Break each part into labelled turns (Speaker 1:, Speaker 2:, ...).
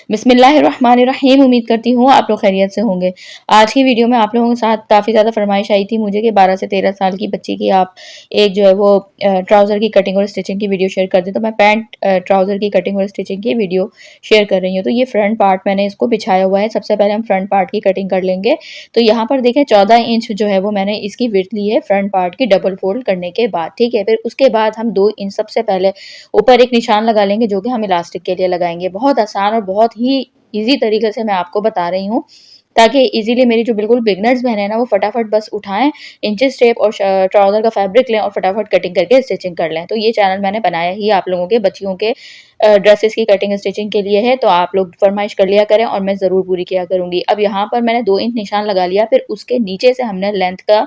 Speaker 1: बिस्मिल्लाहिर्रहमानिर्रहीम। उम्मीद करती हूँ आप लोग खैरियत से होंगे। आज की वीडियो में आप लोगों के साथ काफ़ी ज़्यादा फरमाइश आई थी मुझे कि 12 से 13 साल की बच्ची की आप एक जो है वो ट्राउज़र की कटिंग और स्टिचिंग की वीडियो शेयर कर दें। तो मैं पैंट ट्राउज़र की कटिंग और स्टिचिंग की वीडियो शेयर कर रही हूँ। तो ये फ्रंट पार्ट मैंने इसको बिछाया हुआ है। सबसे पहले हम फ्रंट पार्ट की कटिंग कर लेंगे। तो यहाँ पर देखें 14 इंच जो है वो मैंने इसकी विड्थ ली है फ्रंट पार्ट की डबल फोल्ड करने के बाद। ठीक है, फिर उसके बाद हम 2 इंच सबसे पहले ऊपर एक निशान लगा लेंगे जो कि हम इलास्टिक के लिए लगाएंगे। बहुत आसान और बहुत ही ईज़ी तरीके से मैं आपको बता रही हूँ ताकि इजीली मेरी जो बिल्कुल बिगनर्स बहन है ना वो फटाफट बस उठाएं, इंचेस टेप और ट्राउज़र का फैब्रिक लें और फटाफट कटिंग करके स्टिचिंग कर लें। तो ये चैनल मैंने बनाया ही आप लोगों के बच्चियों के ड्रेसेस की कटिंग स्टिचिंग के लिए है। तो आप लोग फरमाइश कर लिया करें और मैं ज़रूर पूरी किया करूँगी। अब यहाँ पर मैंने 2 इंच निशान लगा लिया, फिर उसके नीचे से हमने लेंथ का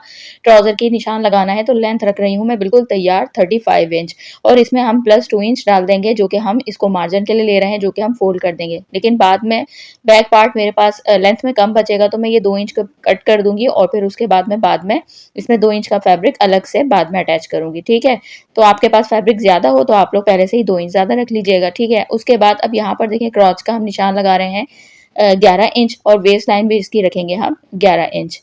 Speaker 1: ट्राउज़र की निशान लगाना है। तो लेंथ रख रही हूँ मैं बिल्कुल तैयार 35 इंच और इसमें हम प्लस 2 इंच डाल देंगे जो कि हम इसको मार्जिन के लिए ले रहे हैं, जो कि हम फोल्ड कर देंगे। लेकिन बाद में बैक पार्ट मेरे पास लेंथ में कम बचेगा तो मैं ये 2 इंच कट कर दूंगी और फिर उसके बाद में इसमें 2 इंच का फैब्रिक अलग से बाद में अटैच करूंगी। ठीक है, तो आपके पास फैब्रिक ज्यादा हो तो आप लोग पहले से ही 2 इंच ज्यादा रख लीजिएगा। ठीक है, उसके बाद अब यहाँ पर देखिए क्रॉच का हम निशान लगा रहे हैं 11 इंच और वेस्ट लाइन भी इसकी रखेंगे हम 11 इंच।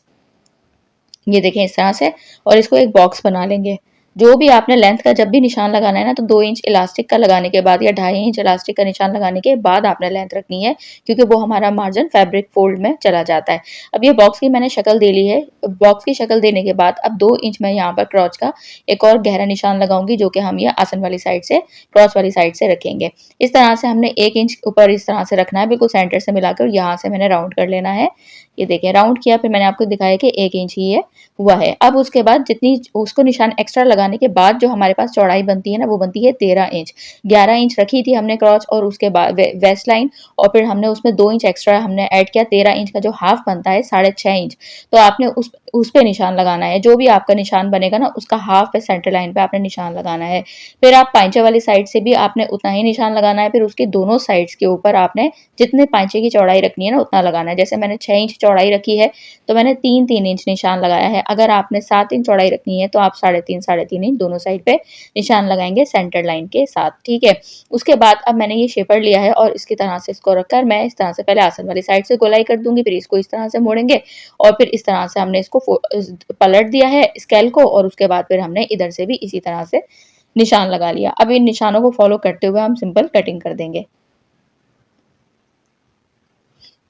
Speaker 1: ये देखें इस तरह से और इसको एक बॉक्स बना लेंगे। जो भी आपने लेंथ का जब भी निशान लगाना है ना तो 2 इंच इलास्टिक का लगाने के बाद या 2.5 इंच इलास्टिक का निशान लगाने के बाद आपने लेंथ रखनी है, क्योंकि वो हमारा मार्जिन फैब्रिक फोल्ड में चला जाता है। अब ये बॉक्स की मैंने शक्ल दे ली है। बॉक्स की शक्ल देने के बाद अब 2 इंच मैं यहाँ पर क्रॉच का एक और गहरा निशान लगाऊंगी जो कि हम ये आसन वाली साइड से क्रॉच वाली साइड से रखेंगे। इस तरह से हमने 1 इंच ऊपर इस तरह से रखना है, बिल्कुल सेंटर से मिलाकर यहाँ से मैंने राउंड कर लेना है। ये देखिए राउंड किया, फिर मैंने आपको दिखाया कि 1 इंच ही ये हुआ है। अब उसके बाद जितनी उसको निशान एक्स्ट्रा लगाने के बाद जो हमारे पास चौड़ाई बनती है ना वो बनती है 13 इंच। 11 इंच रखी थी हमने क्रॉच और उसके बाद वेस्ट लाइन और फिर हमने उसमें 2 इंच एक्स्ट्रा हमने ऐड किया। 13 इंच का जो हाफ बनता है 6.5 इंच, तो आपने उस पे निशान लगाना है। जो भी आपका निशान बनेगा ना उसका हाफ पे सेंटर लाइन पे आपने निशान लगाना है। फिर आप पांचे वाली साइड से भी आपने उतना ही निशान लगाना है। फिर उसके दोनों साइड्स के ऊपर आपने जितने पांचे की चौड़ाई रखनी है ना उतना लगाना है। जैसे मैंने 6 इंच चौड़ाई रखी है तो मैंने 3-3 इंच निशान लगाया है। अगर आपने 7 इंच चौड़ाई रखनी है तो आप 3.5 इंच दोनों साइड पे निशान लगाएंगे सेंटर लाइन के साथ। ठीक है, उसके बाद अब मैंने ये शेपर लिया है और इसकी तरह से इसको रखकर मैं इस तरह से पहले आसन वाली साइड से गोलाई कर दूंगी, फिर इसको इस तरह से मोड़ेंगे और फिर इस तरह से हमने इसको पलट दिया है स्केल को और उसके बाद फिर हमने इधर से भी इसी तरह से निशान लगा लिया। अब इन निशानों को फॉलो करते हुए हम सिंपल कटिंग कर देंगे।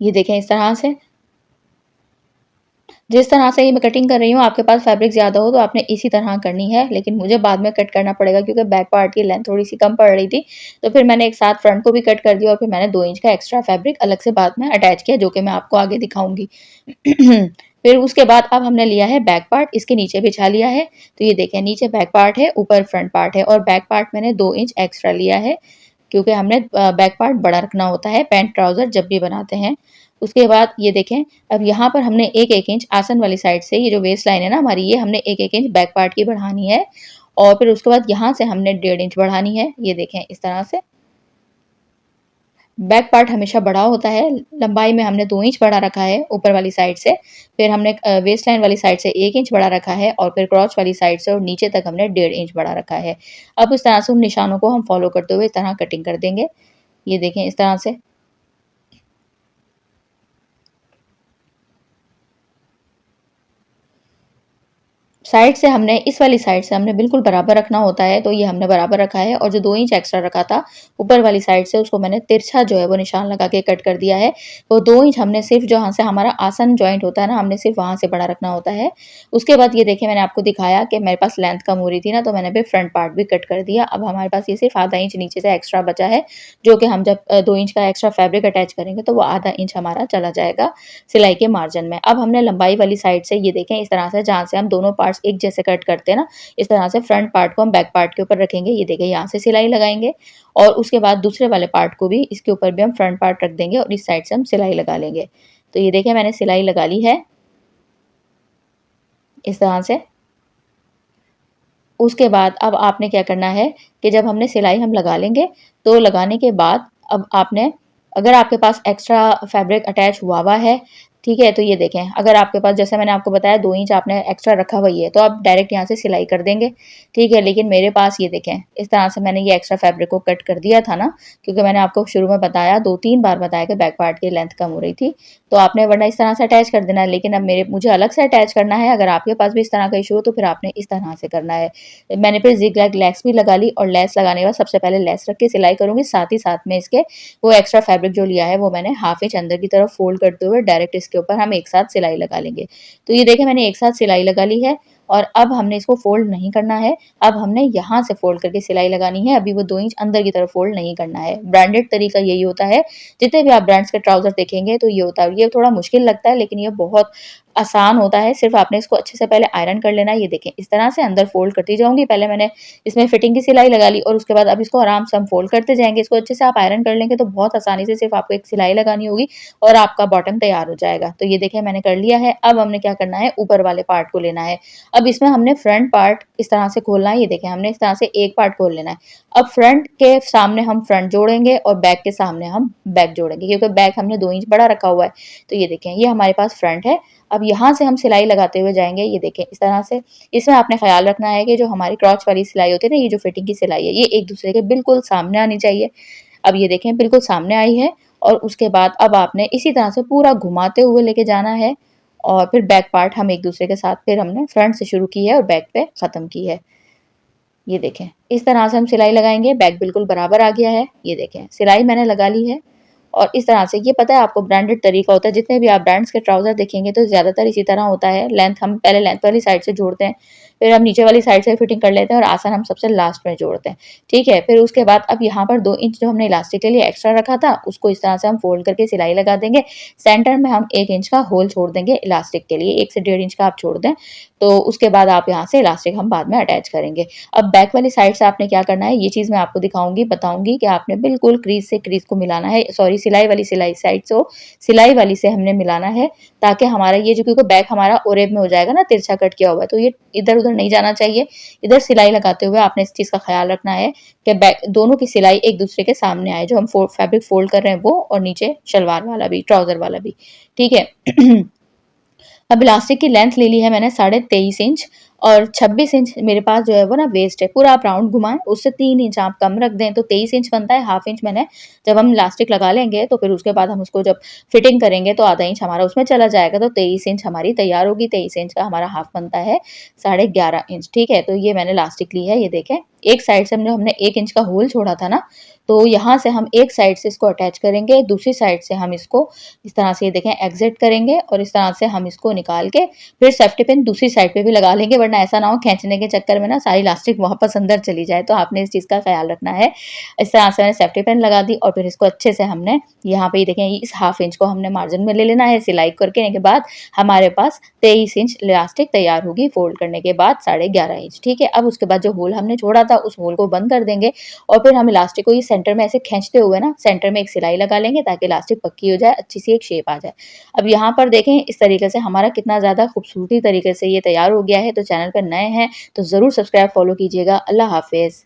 Speaker 1: ये देखें इस तरह से जिस तरह से ये मैं कटिंग कर रही हूँ, आपके पास फैब्रिक ज़्यादा हो तो आपने इसी तरह करनी है, लेकिन मुझे बाद में कट करना पड़ेगा क्योंकि बैक पार्ट की लेंथ थोड़ी सी कम पड़ रही थी। तो फिर मैंने एक साथ फ्रंट को भी कट कर दिया और फिर मैंने 2 इंच का एक्स्ट्रा फैब्रिक अलग से बाद में अटैच किया जो कि मैं आपको आगे दिखाऊंगी। फिर उसके बाद अब हमने लिया है बैक पार्ट, इसके नीचे बिछा लिया है। तो ये देखें नीचे बैक पार्ट है, ऊपर फ्रंट पार्ट है और बैक पार्ट मैंने 2 इंच एक्स्ट्रा लिया है क्योंकि हमने बैक पार्ट बड़ा रखना होता है पैंट ट्राउजर जब भी बनाते हैं। उसके बाद ये देखें अब यहाँ पर हमने एक एक इंच आसन वाली साइड से ये जो वेस्ट लाइन है ना हमारी, ये हमने एक एक इंच बैक पार्ट की बढ़ानी है और फिर उसके बाद यहाँ से हमने 1.5 इंच बढ़ानी है। ये देखें इस तरह से बैक पार्ट हमेशा बड़ा होता है। लंबाई में हमने 2 इंच बड़ा रखा है ऊपर वाली साइड से, फिर हमने वेस्ट लाइन वाली साइड से 1 इंच बड़ा रखा है और फिर क्रॉच वाली साइड से और नीचे तक हमने 1.5 इंच बड़ा रखा है। अब इस तरह से उन निशानों को हम फॉलो करते हुए इस तरह कटिंग कर देंगे। ये देखें इस तरह से साइड से हमने इस वाली साइड से हमने बिल्कुल बराबर रखना होता है, तो ये हमने बराबर रखा है और जो 2 इंच एक्स्ट्रा रखा था ऊपर वाली साइड से उसको मैंने तिरछा जो है वो निशान लगा के कट कर दिया है। तो 2 इंच हमने सिर्फ जहाँ से हमारा आसन जॉइंट होता है ना हमने सिर्फ वहाँ से बड़ा रखना होता है। उसके बाद ये देखिए मैंने आपको दिखाया कि मेरे पास लेंथ कम हो रही थी ना तो मैंने भी फ्रंट पार्ट भी कट कर दिया। अब हमारे पास ये सिर्फ आधा इंच नीचे से एक्स्ट्रा बचा है जो कि हम जब 2 इंच का एक्स्ट्रा फैब्रिक अटैच करेंगे तो वो आधा इंच हमारा चला जाएगा सिलाई के मार्जिन में। अब हमने लंबाई वाली साइड से ये देखें इस तरह से जहाँ से हम दोनों पार्ट्स एक जैसे कट करते हैं ना, इस तरह से फ्रंट पार्ट को हम बैक पार्ट के ऊपर रखेंगे। ये देखिए यहाँ से सिलाई लगाएंगे और उसके बाद दूसरे वाले पार्ट को भी इसके ऊपर भी हम फ्रंट पार्ट रख देंगे और इस साइड से हम सिलाई लगा लेंगे। तो ये देखिए मैंने सिलाई लगा ली है इस तरह से। उसके बाद अब आपने क्या करना है कि जब हमने सिलाई हम लगा लेंगे तो लगाने के बाद अब आपने अगर आपके पास एक्स्ट्रा फैब्रिक अटैच हुआ है ठीक है, तो ये देखें, अगर आपके पास जैसे मैंने आपको बताया 2 इंच आपने एक्स्ट्रा रखा हुआ ही है, तो आप डायरेक्ट यहाँ से सिलाई कर देंगे, ठीक है। लेकिन मेरे पास ये देखें, इस तरह से मैंने ये एक्स्ट्रा फैब्रिक को कट कर दिया था ना, क्योंकि मैंने आपको शुरू में बताया 2-3 बार बताया कि बैक पार्ट की लेंथ कम हो रही थी, तो आपने वरना इस तरह से अटैच कर देना है। लेकिन अब मुझे अलग से अटैच करना है, अगर आपके पास भी इस तरह का इशू हो तो फिर आपने इस तरह से करना है। मैंने फिर ज़िग-ज़ैग लेस भी लगा ली, और लेस लगाने के बाद सबसे पहले लेस रख के सिलाई करूँगी, साथ ही साथ में इसके वो एक्स्ट्रा फैब्रिक जो लिया है वो मैंने हाफ इंच अंदर की तरफ फोल्ड करते हुए डायरेक्ट इसके ऊपर हम एक साथ सिलाई लगा लेंगे। तो ये देखें, मैंने एक साथ सिलाई लगा ली है, और अब हमने इसको फोल्ड नहीं करना है, अब हमने यहाँ से फोल्ड करके सिलाई लगानी है। अभी वो 2 इंच अंदर की तरफ फोल्ड नहीं करना है। ब्रांडेड तरीका यही होता है, जितने भी आप ब्रांड्स के ट्राउजर देखेंगे तो ये होता है। ये थोड़ा मुश्किल लगता है, लेकिन ये बहुत आसान होता है। सिर्फ आपने इसको अच्छे से पहले आयरन कर लेना है। ये देखें, इस तरह से अंदर फोल्ड करती जाऊंगी। पहले मैंने इसमें फिटिंग की सिलाई लगा ली, और उसके बाद अब इसको आराम से हम फोल्ड करते जाएंगे। इसको अच्छे से आप आयरन कर लेंगे तो बहुत आसानी से सिर्फ आपको एक सिलाई लगानी होगी और आपका बॉटम तैयार हो जाएगा। तो ये देखें, मैंने कर लिया है। अब हमने क्या करना है, ऊपर वाले पार्ट को लेना है। अब इसमें हमने फ्रंट पार्ट इस तरह से खोलना है। ये देखें, हमने इस तरह से एक पार्ट खोल लेना है। अब फ्रंट के सामने हम फ्रंट जोड़ेंगे और बैक के सामने हम बैक जोड़ेंगे, क्योंकि बैक हमने 2 इंच बड़ा रखा हुआ है। तो ये देखें, ये हमारे पास फ्रंट है। अब यहाँ से हम सिलाई लगाते हुए जाएंगे। ये देखें, इस तरह से। इसमें आपने ख्याल रखना है कि जो हमारी क्रॉच वाली सिलाई होती है ना, ये जो फिटिंग की सिलाई है, ये एक दूसरे के बिल्कुल सामने आनी चाहिए। अब ये देखें, बिल्कुल सामने आई है। और उसके बाद अब आपने इसी तरह से पूरा घुमाते हुए लेके जाना है, और फिर बैक पार्ट हम एक दूसरे के साथ, फिर हमने फ्रंट से शुरू की है और बैक पे ख़त्म की है। ये देखें, इस तरह से हम सिलाई लगाएंगे। बैक बिल्कुल बराबर आ गया है। ये देखें, सिलाई मैंने लगा ली है। और इस तरह से, ये पता है आपको, ब्रांडेड तरीका होता है। जितने भी आप ब्रांड्स के ट्राउजर देखेंगे तो ज़्यादातर इसी तरह होता है। लेंथ हम पहले लेंथ वाली साइड से जोड़ते हैं, फिर हम नीचे वाली साइड से फिटिंग कर लेते हैं, और आसन हम सबसे लास्ट में जोड़ते हैं, ठीक है। फिर उसके बाद अब यहाँ पर 2 इंच जो हमने इलास्टिक के लिए एक्स्ट्रा रखा था, उसको इस तरह से हम फोल्ड करके सिलाई लगा देंगे। सेंटर में हम 1 इंच का होल छोड़ देंगे इलास्टिक के लिए, 1 से 1.5 इंच का आप छोड़ दें। तो उसके बाद आप यहाँ से इलास्टिक हम बाद में अटैच करेंगे। अब बैक वाली साइड से आपने क्या करना है, ये चीज़ मैं आपको दिखाऊंगी, बताऊंगी कि आपने बिल्कुल क्रीज से क्रीज को मिलाना है। सॉरी, सिलाई वाली साइड से सिलाई वाली से हमने मिलाना है, ताकि हमारा ये जो, क्योंकि बैक हमारा ओरेब में हो जाएगा ना, तिरछा कट किया हुआ है, तो ये इधर उधर नहीं जाना चाहिए। इधर सिलाई लगाते हुए आपने इस चीज़ का ख्याल रखना है कि बैक दोनों की सिलाई एक दूसरे के सामने आए, जो हम फैब्रिक फोल्ड कर रहे हैं वो, और नीचे शलवार वाला भी, ट्राउजर वाला भी, ठीक है। अब इलास्टिक की लेंथ ले ली है मैंने 23.5 इंच, और 26 इंच मेरे पास जो है वो ना वेस्ट है। पूरा आप राउंड घुमाएं, उससे 3 इंच आप कम रख दें तो 23 इंच बनता है। हाफ इंच मैंने, जब हम इलास्टिक लगा लेंगे तो फिर उसके बाद हम उसको जब फिटिंग करेंगे तो आधा इंच हमारा उसमें चला जाएगा, तो 23 इंच हमारी तैयार होगी। 23 इंच का हमारा हाफ बनता है 11.5 इंच, ठीक है। तो ये मैंने इलास्टिक ली है। ये देखें, एक साइड से हमने 1 इंच का होल छोड़ा था ना, तो यहाँ से हम एक साइड से इसको अटैच करेंगे, दूसरी साइड से हम इसको इस तरह से, ये देखें, एग्जिट करेंगे, और इस तरह से हम इसको निकाल के फिर सेफ्टी पिन दूसरी साइड पे भी लगा लेंगे, वरना ऐसा ना हो खींचने के चक्कर में ना सारी इलास्टिक वापस अंदर चली जाए। तो आपने इस चीज़ का ख्याल रखना है। इस तरह से मैंने सेफ्टी पिन लगा दी, और फिर इसको अच्छे से हमने यहाँ पे, ये देखें, इस हाफ इंच को हमने मार्जिन में ले लेना है। सिलाई करने के बाद हमारे पास 23 इंच इलास्टिक तैयार होगी, फोल्ड करने के बाद 11.5 इंच, ठीक है। अब उसके बाद जो होल हमने छोड़ा था उस होल को बंद कर देंगे, और फिर हम इलास्टिक को ये सेंटर में ऐसे खींचते हुए ना सेंटर में एक सिलाई लगा लेंगे, ताकि इलास्टिक पक्की हो जाए, अच्छी सी एक शेप आ जाए। अब यहाँ पर देखें, इस तरीके से हमारा कितना ज़्यादा खूबसूरती तरीके से ये तैयार हो गया है। तो चैनल पर नए हैं तो ज़रूर सब्सक्राइब फॉलो कीजिएगा। अल्लाह हाफिज़।